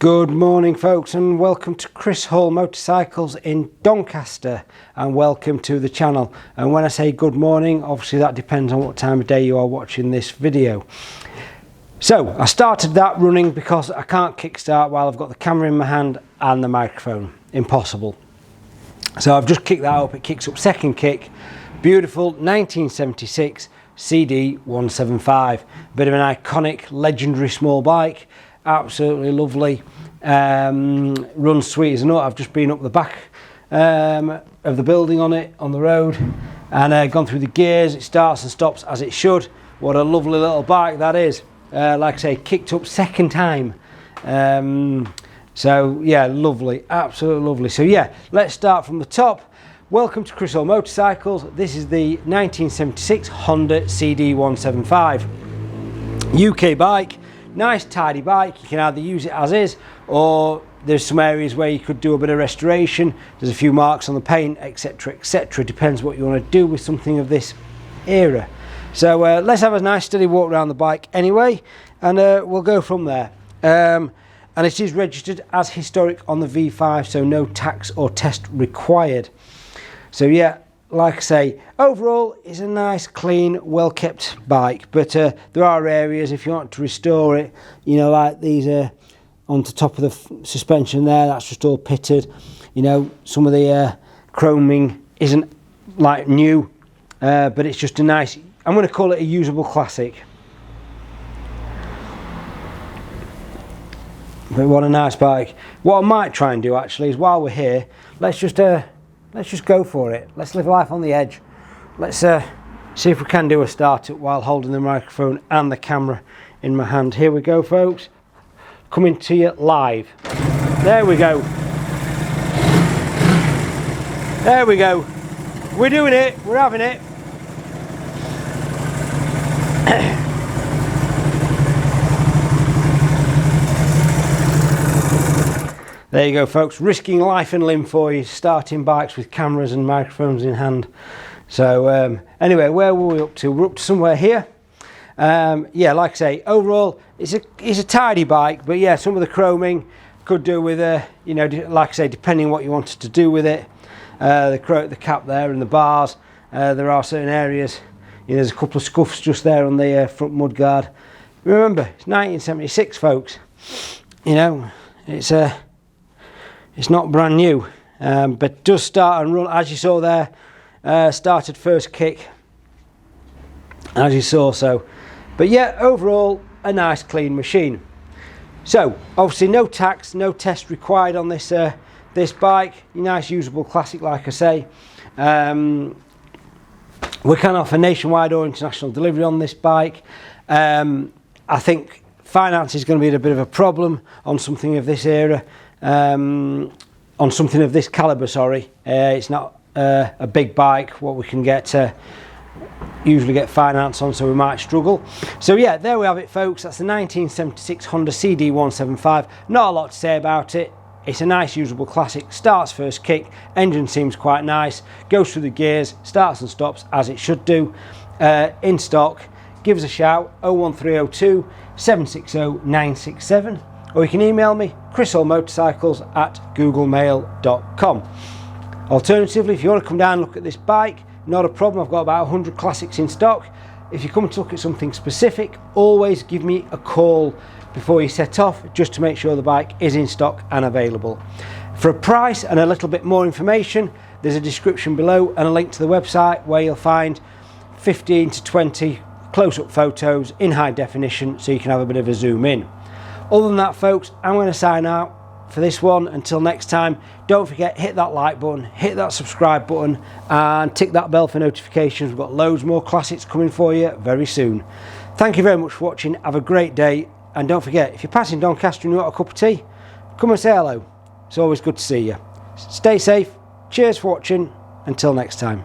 Good morning folks, and welcome to Chris Hall Motorcycles in Doncaster, and welcome to the channel. And when I say good morning, obviously that depends on what time of day you are watching this video. So I started that running because I can't kickstart while I've got the camera in my hand and the microphone. Impossible. So I've just kicked that up. It kicks up second kick. Beautiful 1976 CD175. Bit of an iconic, legendary small bike. Absolutely lovely. Runs sweet as a nut. I've just been up the back of the building on it, on the road, and gone through the gears. It starts and stops as it should. What a lovely little bike that is. Like I say, kicked up second time. So yeah, lovely, absolutely lovely. So yeah, let's start from the top. Welcome to Chris Hall Motorcycles. This is the 1976 Honda CD175. UK bike. Nice tidy bike. You can either use it as is, or there's some areas where you could do a bit of restoration. There's a few marks on the paint, etc, etc. Depends what you want to do with something of this era. So let's have a nice steady walk around the bike anyway, and we'll go from there. And it is registered as historic on the V5, so no tax or test required. So yeah, like I say, overall it's a nice, clean, well kept bike, but there are areas if you want to restore it, you know, like these on the top of the suspension there, that's just all pitted. You know, some of the chroming isn't like new, but it's just a nice, I'm going to call it a usable classic. But what a nice bike. What I might try and do actually is, while we're here, let's just go for it. Let's live life on the edge. Let's see if we can do a start up while holding the microphone and the camera in my hand. Here we go folks, coming to you live. There we go. There we go. We're doing it, we're having it. There you go folks, risking life and limb for you, starting bikes with cameras and microphones in hand. So anyway, where were we up to? We're up to somewhere here. Yeah, like I say, overall it's a tidy bike, but yeah, some of the chroming could do with you know, like I say, depending what you wanted to do with it. The cap there and the bars, there are certain areas, you know, there's a couple of scuffs just there on the front mudguard. Remember, it's 1976 folks, you know, it's not brand new, but does start and run, as you saw there. Started first kick, as you saw. So, but yeah, overall a nice clean machine. So obviously no tax, no test required on this this bike. Nice usable classic, like I say. We can offer nationwide or international delivery on this bike. I think finance is going to be a bit of a problem on something of this era. On something of this caliber, sorry. It's not a big bike what we can usually get finance on, so we might struggle. So yeah, there we have it folks. That's the 1976 Honda CD175. Not a lot to say about it. It's a nice usable classic. Starts first kick, engine seems quite nice, goes through the gears, starts and stops as it should do. In stock. Give us a shout, 01302 760 967, or you can email me, chrishallmotorcycles@googlemail.com. Alternatively, if you want to come down and look at this bike, not a problem. I've got about 100 classics in stock. If you come to look at something specific, always give me a call before you set off, just to make sure the bike is in stock and available. For a price and a little bit more information, there's a description below and a link to the website where you'll find 15 to 20 close-up photos in high definition, so you can have a bit of a zoom in. Other than that folks, I'm going to sign out for this one. Until next time, don't forget, hit that like button, hit that subscribe button, and tick that bell for notifications. We've got loads more classics coming for you very soon. Thank you very much for watching. Have a great day, and don't forget, if you're passing Doncaster and you want a cup of tea, come and say hello. It's always good to see you. Stay safe. Cheers for watching. Until next time.